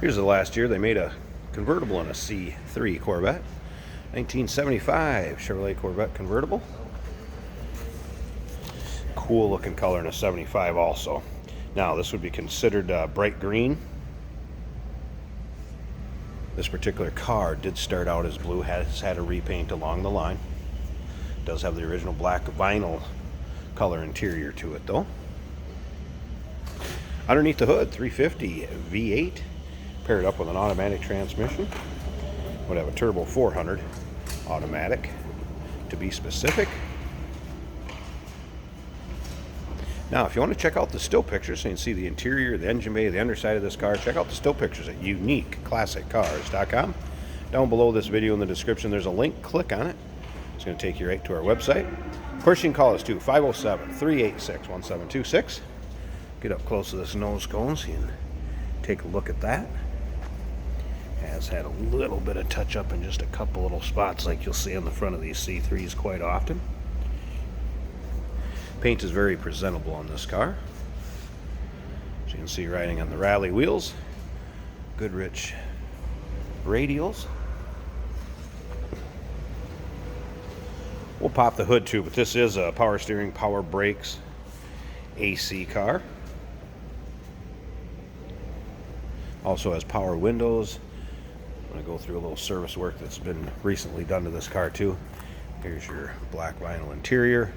Here's the last year they made a convertible in a C3 Corvette. 1975 Chevrolet Corvette convertible. Cool looking color in a 75 also. Now this would be considered bright green. This particular car did start out as blue, has had a repaint along the line. Does have the original black vinyl color interior to it though. Underneath the hood, 350 V8 paired up with an automatic transmission. Would have a turbo 400 automatic to be specific. Now if you want to check out the still pictures so you can see the interior, the engine bay, the underside of this car, check out the still pictures at uniqueclassiccars.com. Down below this video in the description there's a link. Click on it. It's going to take you right to our website. Of course you can call us too, 507-386-1726. Get up close to this nose cone so you can take a look at that. Has had a little bit of touch up in just a couple little spots like you'll see on the front of these C3s quite often. Paint is very presentable on this car. As you can see, riding on the rally wheels. Good rich radials. We'll pop the hood too, but this is a power steering, power brakes, AC car. Also has power windows. I'm going to go through a little service work that's been recently done to this car too. Here's your black vinyl interior.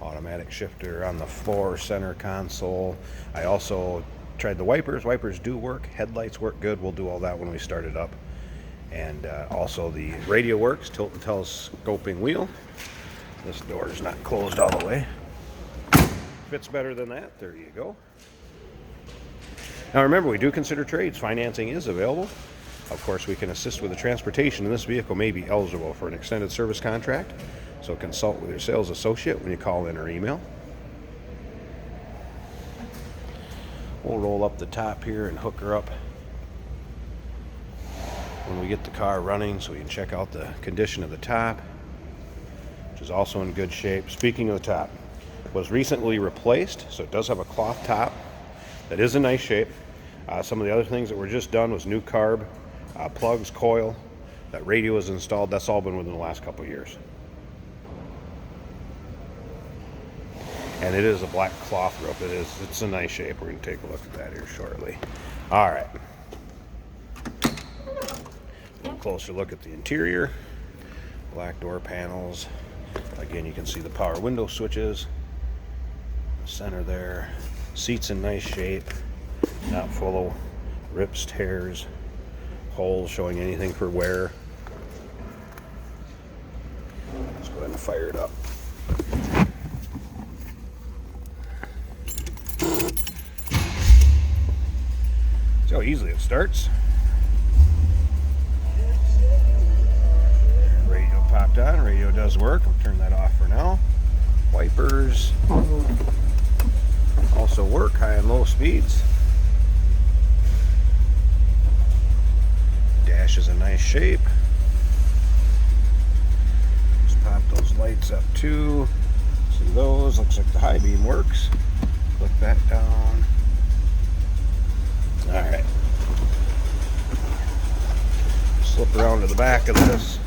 Automatic shifter on the floor, center console. I also tried the wipers. Wipers do work. Headlights work good. We'll do all that when we start it up. And also the radio works, tilt and telescoping wheel. This door is not closed all the way. Fits better than that. There you go. Now remember, we do consider trades. Financing is available. Of course, we can assist with the transportation, and this vehicle may be eligible for an extended service contract. So consult with your sales associate when you call in or email. We'll roll up the top here and hook her up when we get the car running so we can check out the condition of the top, which is also in good shape. Speaking of the top, it was recently replaced, so it does have a cloth top that is in nice shape. Some of the other things that were just done was new carb, plugs, coil. That radio is installed. That's all been within the last couple of years. And it is a black cloth roof. It's in nice shape. We're going to take a look at that here shortly. All right. A little closer look at the interior. Black door panels. Again, you can see the power window switches. The center there. Seats in nice shape. Not full of rips, tears, holes showing anything for wear. Let's go ahead and fire it up. See how easily it starts. Radio popped on. Radio does work. I'll turn that off for now. Wipers also work, high and low speeds. Dash is in nice shape. Just pop those lights up too. See those? Looks like the high beam works. Click that down. Alright. Slip around to the back of this.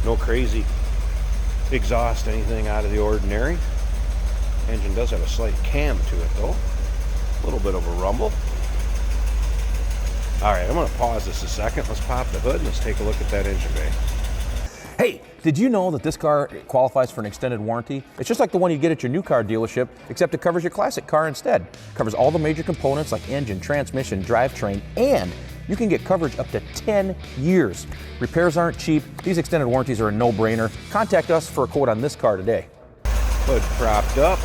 No crazy exhaust, anything out of the ordinary. Engine does have a slight cam to it though. A little bit of a rumble. Alright, I'm going to pause this a second. Let's pop the hood and let's take a look at that engine bay. Hey, did you know that this car qualifies for an extended warranty? It's just like the one you get at your new car dealership, except it covers your classic car instead. It covers all the major components like engine, transmission, drivetrain, and you can get coverage up to 10 years. Repairs aren't cheap. These extended warranties are a no-brainer. Contact us for a quote on this car today. Hood propped up.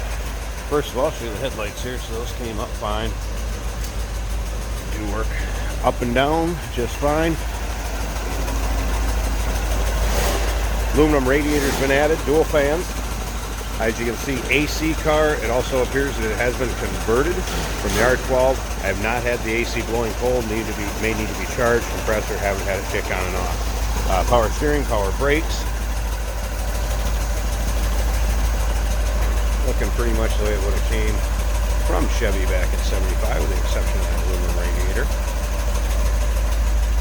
First of all, see the headlights here, so those came up fine. Do work up and down just fine. Aluminum radiator's been added, dual fans. As you can see, AC car. It also appears that it has been converted from the R12. I have not had the AC blowing cold. May need to be charged. Compressor, haven't had it kick on and off. Power steering, power brakes. Looking pretty much the way it would have came from Chevy back in 75 with the exception of that aluminum radiator.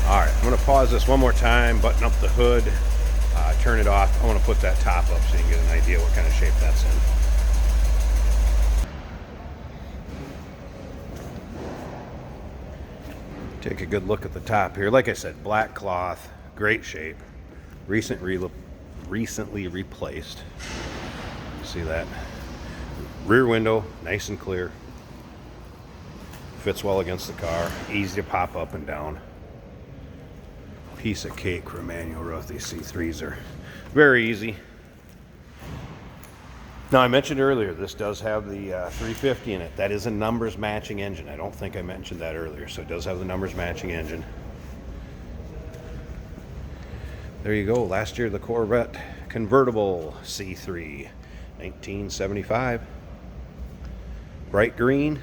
Alright, I'm going to pause this one more time, button up the hood, turn it off. I want to put that top up so you can get an idea what kind of shape that's in. Take a good look at the top here. Like I said, black cloth, great shape, recently replaced. See that? Rear window, nice and clear. Fits well against the car, easy to pop up and down. Piece of cake for a manual roof. These C3s are very easy. Now, I mentioned earlier, this does have the 350 in it. That is a numbers matching engine. I don't think I mentioned that earlier, so it does have the numbers matching engine. There you go. Last year, the Corvette Convertible C3, 1975. Bright green,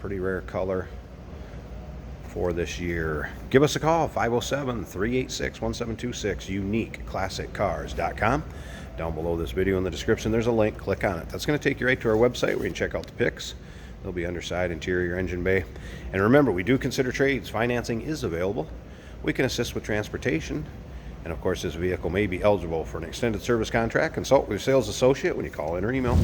pretty rare color for this year. Give us a call, 507-386-1726, uniqueclassiccars.com. Down below this video in the description, there's a link. Click on it. That's going to take you right to our website where you can check out the pics. They'll be underside, interior, engine bay. And remember, we do consider trades. Financing is available. We can assist with transportation. And of course, this vehicle may be eligible for an extended service contract. Consult with your sales associate when you call in or email.